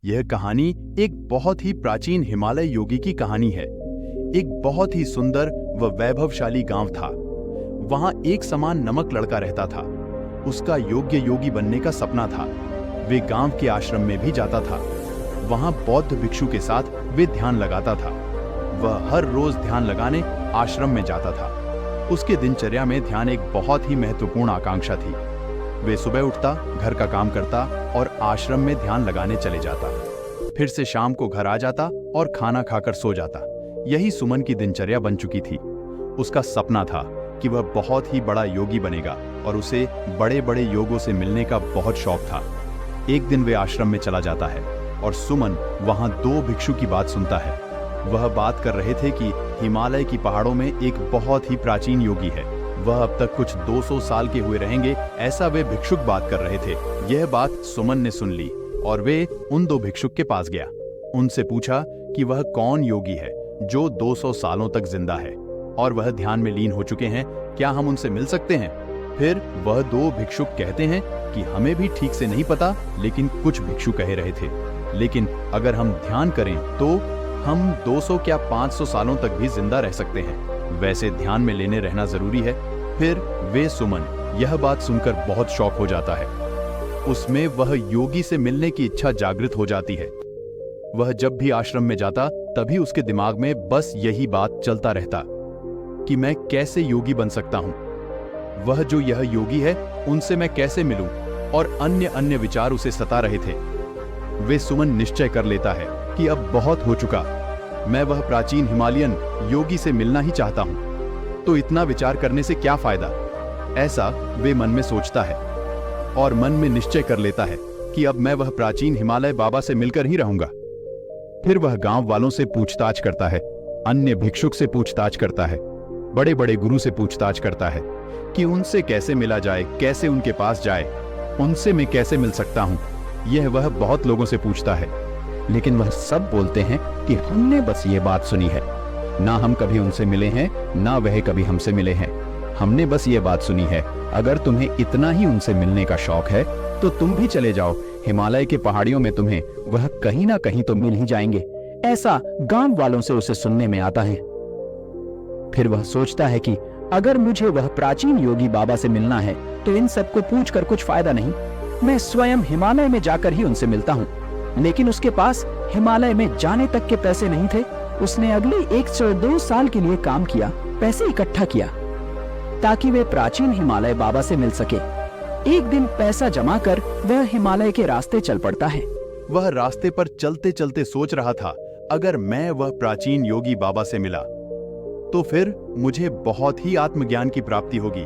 यह कहानी एक बहुत ही प्राचीन हिमालय योगी की कहानी है। एक बहुत ही सुंदर व वैभवशाली गांव था। वहां एक समान नमक लड़का रहता था। उसका योग्य योगी बनने का सपना था। वे गांव के आश्रम में भी जाता था। वहां बौद्ध भिक्षु के साथ वे ध्यान लगाता था। वह हर रोज ध्यान लगाने आश्रम में जाता था। उसके दिनचर्या में ध्यान एक बहुत ही महत्वपूर्ण आकांक्षा थी। वे सुबह उठता, घर का काम करता और आश्रम में ध्यान लगाने चले जाता। फिर से शाम को घर आ जाता और खाना खाकर सो जाता। यही सुमन की दिनचर्या बन चुकी थी। उसका सपना था कि वह बहुत ही बड़ा योगी बनेगा और उसे बड़े बड़े योगों से मिलने का बहुत शौक था। एक दिन वे आश्रम में चला जाता है और सुमन वहां दो भिक्षु की बात सुनता है। वह बात कर रहे थे कि हिमालय की पहाड़ों में एक बहुत ही प्राचीन योगी है। वह अब तक कुछ 200 साल के हुए रहेंगे, ऐसा वे भिक्षुक बात कर रहे थे। यह बात सुमन ने सुन ली और वे उन दो भिक्षुक के पास गया। उनसे पूछा कि वह कौन योगी है जो 200 सालों तक जिंदा है और वह ध्यान में लीन हो चुके हैं, क्या हम उनसे मिल सकते हैं? फिर वह दो भिक्षुक कहते हैं कि हमें भी ठीक से नहीं पता, लेकिन कुछ भिक्षु कह रहे थे, लेकिन अगर हम ध्यान करें तो हम 200 क्या 500 सालों तक भी जिंदा रह सकते हैं। वैसे ध्यान में लेने रहना जरूरी है। फिर वे सुमन यह बात सुनकर बहुत शौक हो जाता है। उसमें वह योगी से मिलने की इच्छा जागृत हो जाती है। वह जब भी आश्रम में जाता तभी उसके दिमाग में बस यही बात चलता रहता कि मैं कैसे योगी बन सकता हूं, वह जो यह योगी है उनसे मैं कैसे मिलूं, और अन्य अन्य विचार उसे सता रहे थे। वे सुमन निश्चय कर लेता है कि अब बहुत हो चुका, मैं वह प्राचीन हिमालयन योगी से मिलना ही चाहता हूं, तो इतना विचार करने से क्या फायदा, ऐसा वे मन में सोचता है और मन में निश्चय कर लेता है कि अब मैं वह प्राचीन हिमालय बाबा से मिलकर ही रहूंगा। फिर वह गांव वालों से पूछताछ करता है, अन्य भिक्षुक से पूछताछ करता है, बड़े बड़े गुरु से पूछताछ करता है कि उनसे कैसे मिला जाए, कैसे उनके पास जाए, उनसे मैं कैसे मिल सकता हूं। यह वह बहुत लोगों से पूछता है, लेकिन वह सब बोलते हैं कि हमने बस ये बात सुनी है, ना हम कभी उनसे मिले हैं, ना वह कभी हमसे मिले हैं। हमने बस ये बात सुनी है। अगर तुम्हें इतना ही उनसे मिलने का शौक है तो तुम भी चले जाओ, हिमालय के पहाड़ियों में तुम्हें वह कहीं ना कहीं तो मिल ही जाएंगे। ऐसा गांव वालों से उसे सुनने में आता है। फिर वह सोचता है कि अगर मुझे वह प्राचीन योगी बाबा से मिलना है तो इन सबको पूछकर कुछ फायदा नहीं, मैं स्वयं हिमालय में जाकर ही उनसे मिलता हूँ। लेकिन उसके पास हिमालय में जाने तक के पैसे नहीं थे। उसने अगले 102 साल के लिए काम किया, पैसे इकट्ठा किया ताकि वे प्राचीन हिमालय बाबा से मिल सके। एक दिन पैसा जमा कर वह हिमालय के रास्ते चल पड़ता है। वह रास्ते पर चलते चलते सोच रहा था, अगर मैं वह प्राचीन योगी बाबा से मिला तो फिर मुझे बहुत ही आत्मज्ञान की प्राप्ति होगी।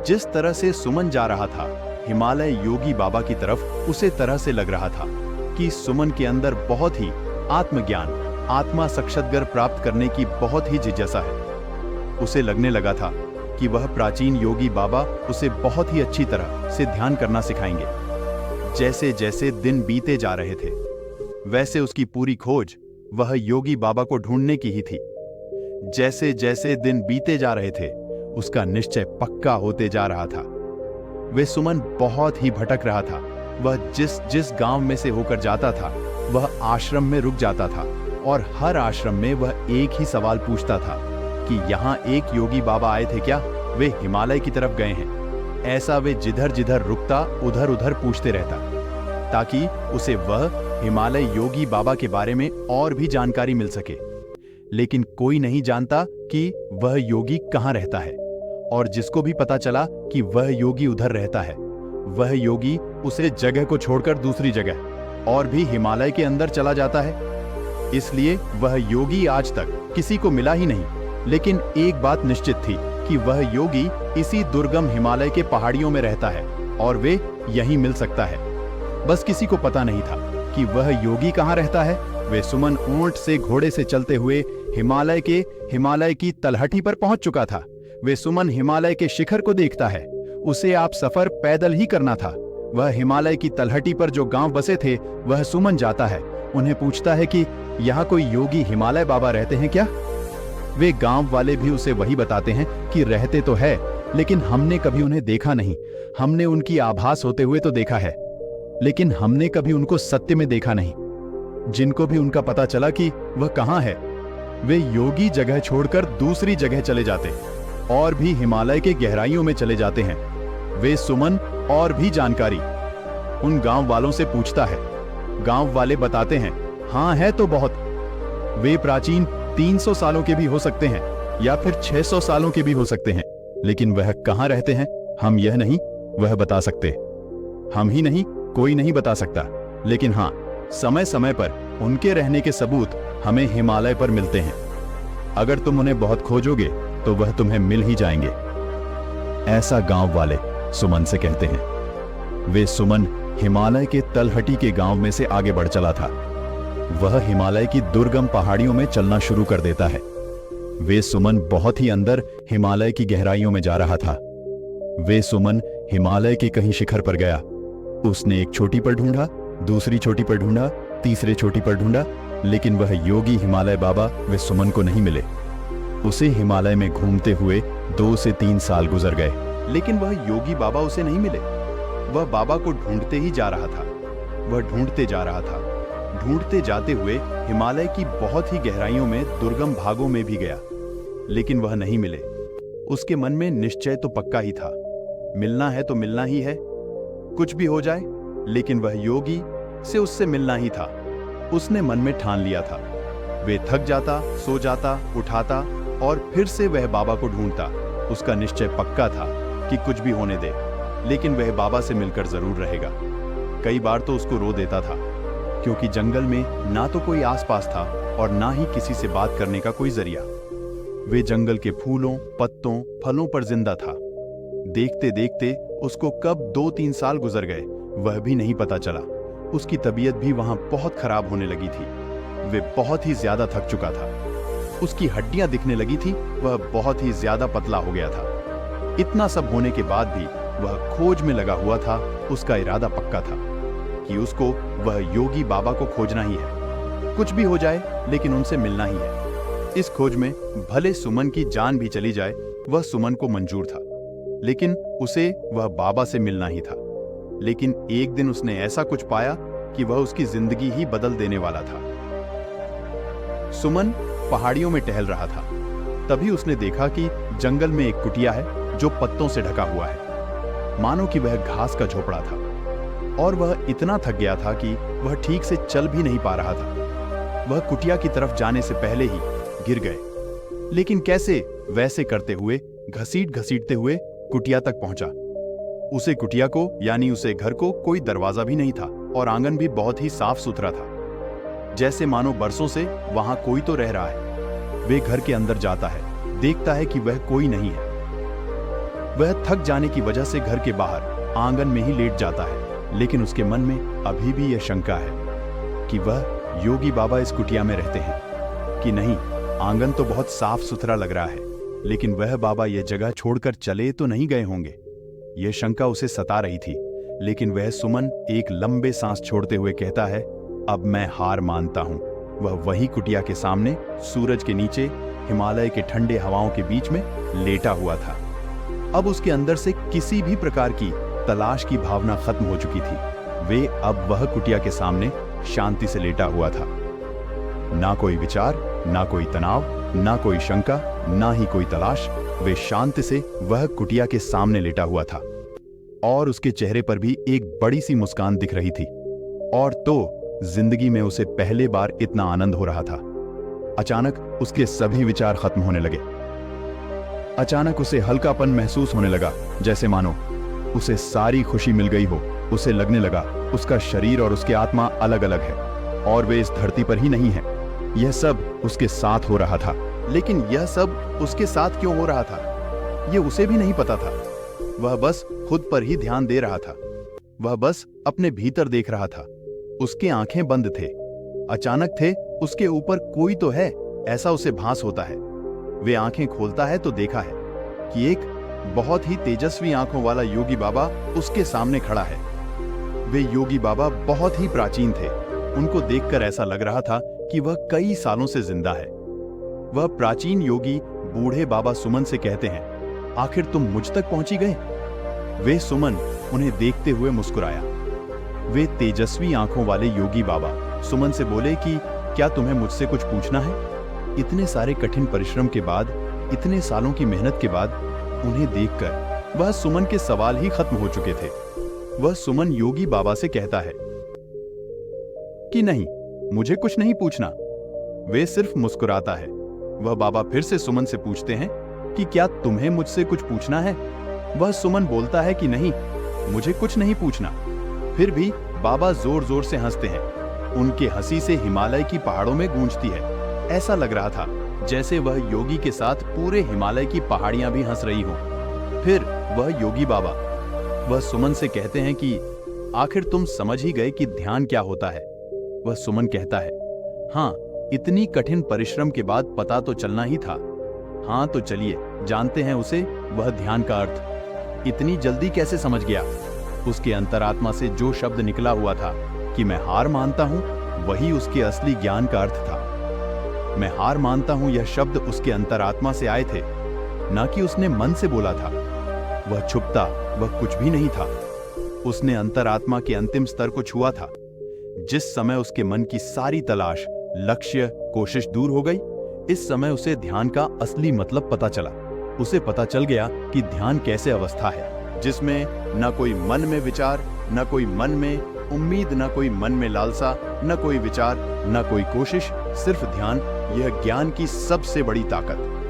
जिस तरह से सुमन जा रहा था हिमालय योगी बाबा की तरफ, उसे तरह से लग रहा था कि सुमन के अंदर बहुत ही आत्मज्ञान, आत्मा साक्षात्कार प्राप्त करने की बहुत ही जिज्ञासा है। उसे लगने लगा था कि वह प्राचीन योगी बाबा उसे बहुत ही अच्छी तरह से ध्यान करना सिखाएंगे। जैसे जैसे दिन बीते जा रहे थे वैसे उसकी पूरी खोज वह योगी बाबा को ढूंढने की ही थी। जैसे जैसे दिन बीते जा रहे थे उसका निश्चय पक्का होते जा रहा था। वे सुमन बहुत ही भटक रहा था। वह जिस जिस गांव में से होकर जाता था वह आश्रम में रुक जाता था और हर आश्रम में वह एक ही सवाल पूछता था कि यहाँ एक योगी बाबा आए थे क्या, वे हिमालय की तरफ गए हैं। ऐसा वे जिधर जिधर रुकता उधर उधर पूछते रहता ताकि उसे वह हिमालय योगी बाबा के बारे में और भी जानकारी मिल सके। लेकिन कोई नहीं जानता कि वह योगी कहाँ रहता है, और जिसको भी पता चला कि वह योगी उधर रहता है, वह योगी उसे जगह को छोड़कर दूसरी जगह और भी हिमालय के अंदर चला जाता है। इसलिए वह योगी आज तक किसी को मिला ही नहीं। लेकिन एक बात निश्चित थी कि वह योगी इसी दुर्गम हिमालय के पहाड़ियों में रहता है और वे यहीं मिल सकता है। बस किसी को पता नहीं था कि वह योगी कहाँ रहता है। वे सुमन ऊंट से घोड़े से चलते हुए हिमालय की तलहटी पर पहुंच चुका था। वे सुमन हिमालय के शिखर को देखता है। उसे आप सफर पैदल ही करना था। वह हिमालय की तलहटी पर जो गांव बसे थे वह सुमन जाता है। उन्हें पूछता है कि यहाँ कोई योगी हिमालय बाबा रहते हैं क्या। वे गांव वाले भी उसे वही बताते हैं कि रहते तो है, लेकिन हमने कभी उन्हें देखा नहीं। हमने उनकी आभास होते हुए तो देखा है, लेकिन हमने कभी उनको सत्य में देखा नहीं। जिनको भी उनका पता चला कि वह कहाँ है, वे योगी जगह छोड़कर दूसरी जगह चले जाते और भी हिमालय के गहराइयों में चले जाते हैं। वे सुमन और भी जानकारी उन गांव वालों से पूछता है। गांव वाले बताते हैं, हाँ है तो बहुत। वे प्राचीन 300 सालों के भी हो सकते हैं या फिर 600 सालों के भी हो सकते हैं, लेकिन वह कहाँ रहते हैं हम यह नहीं वह बता सकते। हम ही नहीं, कोई नहीं बता सकता, लेकिन हाँ, समय समय पर उनके रहने के सबूत हमें हिमालय पर मिलते हैं। अगर तुम उन्हें बहुत खोजोगे तो वह तुम्हें मिल ही जाएंगे, ऐसा गांव वाले सुमन से कहते हैं। वे सुमन हिमालय के तलहटी के गांव में से आगे बढ़ चला था। वह हिमालय की दुर्गम पहाड़ियों में चलना शुरू कर देता है। वे सुमन बहुत ही अंदर हिमालय की गहराइयों में जा रहा था। वे सुमन हिमालय के कहीं शिखर पर गया। उसने एक चोटी पर ढूंढा, दूसरी चोटी पर ढूंढा, तीसरे चोटी पर ढूंढा, लेकिन वह योगी हिमालय बाबा वे सुमन को नहीं मिले। उसे हिमालय में घूमते हुए 2 से 3 साल गुजर गए, लेकिन वह योगी बाबा उसे नहीं मिले। वह बाबा को ढूंढते ही जा रहा था। वह ढूंढते जा रहा था, ढूंढते जाते हुए हिमालय की बहुत ही गहराइयों में दुर्गम भागों में भी गया, लेकिन वह नहीं मिले। उसके मन में निश्चय तो पक्का ही था, मिलना है तो मिलना ही है, कुछ भी हो जाए, लेकिन वह योगी से उससे मिलना ही था। उसने मन में ठान लिया था। वे थक जाता, सो जाता, उठाता और फिर से वह बाबा को ढूंढता। उसका निश्चय पक्का था कि कुछ भी होने दे, लेकिन वह बाबा से मिलकर जरूर रहेगा। कई बार तो उसको रो देता था, क्योंकि जंगल में ना तो कोई आसपास था और ना ही किसी से बात करने का कोई जरिया। वे जंगल के फूलों, पत्तों, फलों पर जिंदा था। देखते देखते उसको कब 2-3 साल गुजर गए वह भी नहीं पता चला। उसकी तबीयत भी वहां बहुत खराब होने लगी थी। वे बहुत ही ज्यादा थक चुका था। उसकी हड्डियां दिखने लगी थी। वह बहुत ही ज्यादा पतला हो गया था। इतना सब होने के बाद भी वह खोज में लगा हुआ था। उसका इरादा पक्का था कि उसको वह योगी बाबा को खोजना ही है। कुछ भी हो जाए, लेकिन उनसे मिलना ही है। इस खोज में भले सुमन की जान भी चली जाए, वह सुमन को मंजूर था, लेकिन उसे वह बाबा से मिलना ही था। लेकिन एक दिन उसने ऐसा कुछ पाया कि वह उसकी जिंदगी ही बदल देने वाला था। सुमन पहाड़ियों में टहल रहा था। तभी उसने देखा कि जंगल में एक कुटिया है जो पत्तों से ढका हुआ है, मानो कि वह घास का झोपड़ा था। और वह इतना थक गया था कि वह ठीक से चल भी नहीं पा रहा था। वह कुटिया की तरफ जाने से पहले ही गिर गए। लेकिन कैसे? वैसे करते हुए, घसीट घसीटते हुए कुटिया तक पहुंचा। उसे कुटिया को, यानी उसे घर को, कोई दरवाजा भी नहीं था और आंगन भी बहुत ही साफ सुथरा था, जैसे मानो बरसों से वहां कोई तो रह रहा है। वे घर के अंदर जाता है, देखता है कि वह कोई नहीं है। वह थक जाने की वजह से घर के बाहर आंगन में ही लेट जाता है, लेकिन उसके मन में अभी भी यह शंका है कि वह योगी बाबा इस कुटिया में रहते हैं कि नहीं। आंगन तो बहुत साफ सुथरा लग रहा है, लेकिन वह बाबा यह जगह छोड़कर चले तो नहीं गए होंगे। यह शंका उसे सता रही थी। लेकिन वह सुमन एक लंबे सांस छोड़ते हुए कहता है, अब मैं हार मानता हूं। वह वही कुटिया के सामने सूरज के नीचे हिमालय के ठंडे हवाओं के बीच में लेटा हुआ था। अब उसके अंदर से किसी भी प्रकार की तलाश की भावना खत्म हो चुकी थी। वे अब वह कुटिया के सामने शांति से लेटा हुआ था। ना कोई विचार, ना कोई तनाव, ना कोई शंका, ना ही कोई तलाश। वे शांति से वह कुटिया के सामने लेटा हुआ था और उसके चेहरे पर भी एक बड़ी सी मुस्कान दिख रही थी। और तो जिंदगी में उसे पहले बार इतना आनंद हो रहा था। अचानक उसके सभी विचार खत्म होने लगे। अचानक उसे हल्कापन महसूस होने लगा, जैसे मानो उसे सारी खुशी मिल गई हो। उसे लगने लगा उसका शरीर और उसकी आत्मा अलग अलग है और वे इस धरती पर ही नहीं है। यह सब उसके साथ हो रहा था। लेकिन यह सब उसके साथ क्यों हो रहा था, यह उसे भी नहीं पता था। वह बस खुद पर ही ध्यान दे रहा था। वह बस अपने भीतर देख रहा था। उसके आंखें बंद थे। अचानक थे उसके ऊपर कोई तो है, ऐसा उसे भास होता है। वे आंखें खोलता है तो देखा है कि एक बहुत ही तेजस्वी आंखों वाला योगी बाबा उसके सामने खड़ा है। वे योगी बाबा बहुत ही प्राचीन थे। उनको देखकर ऐसा लग रहा था कि वह कई सालों से जिंदा है। वह प्राचीन योगी बूढ़े बाबा सुमन से कहते हैं, आखिर तुम मुझ तक पहुंची गए। वे सुमन उन्हें देखते हुए मुस्कुराया। वे तेजस्वी आंखों वाले योगी बाबा सुमन से बोले कि क्या तुम्हें मुझसे कुछ पूछना है? इतने सारे कठिन परिश्रम के बाद, इतने सालों की मेहनत के बाद उन्हें देखकर वह सुमन के सवाल ही खत्म हो चुके थे। वह सुमन योगी बाबा से कहता है कि नहीं, मुझे कुछ नहीं पूछना। वे सिर्फ मुस्कुराता है। वह बाबा फिर से सुमन से पूछते हैं कि क्या तुम्हें मुझसे कुछ पूछना है? वह सुमन बोलता है कि नहीं, मुझे कुछ नहीं पूछना। फिर भी बाबा जोर जोर से हंसते हैं। उनके हंसी से हिमालय की पहाड़ों में गूंजती है। ऐसा लग रहा था जैसे वह योगी के साथ पूरे हिमालय की पहाड़ियां भी हंस रही हों। फिर वह योगी बाबा वह सुमन से कहते हैं कि आखिर तुम समझ ही गए कि ध्यान क्या होता है? वह सुमन कहता है, हाँ, इतनी कठिन परिश्रम के बाद पता तो चलना ही था। हाँ तो चलिए जानते हैं उसे, वह ध्यान का अर्थ। इतनी जल्दी कैसे समझ गया? उसके अंतरात्मा से जो शब्द निकला हुआ था कि मैं हार मानता हूं, वही उसके असली ज्ञान का अर्थ था। मैं हार मानता हूं, यह शब्द उसके अंतरात्मा से आए थे, ना कि उसने मन से बोला था। वह छुपता, वह कुछ भी नहीं था। उसने अंतरात्मा के अंतिम स्तर को छुआ था। जिस समय उसके मन की सारी तलाश, लक्ष्य, कोशिश दूर हो गई, इस समय उसे ध्यान का असली मतलब पता चला। उसे पता चल गया कि ध्यान कैसे अवस्था है जिसमें न कोई मन में विचार, न कोई मन में उम्मीद, न कोई मन में लालसा, न कोई विचार, न कोई कोशिश, सिर्फ ध्यान। यह ज्ञान की सबसे बड़ी ताकत।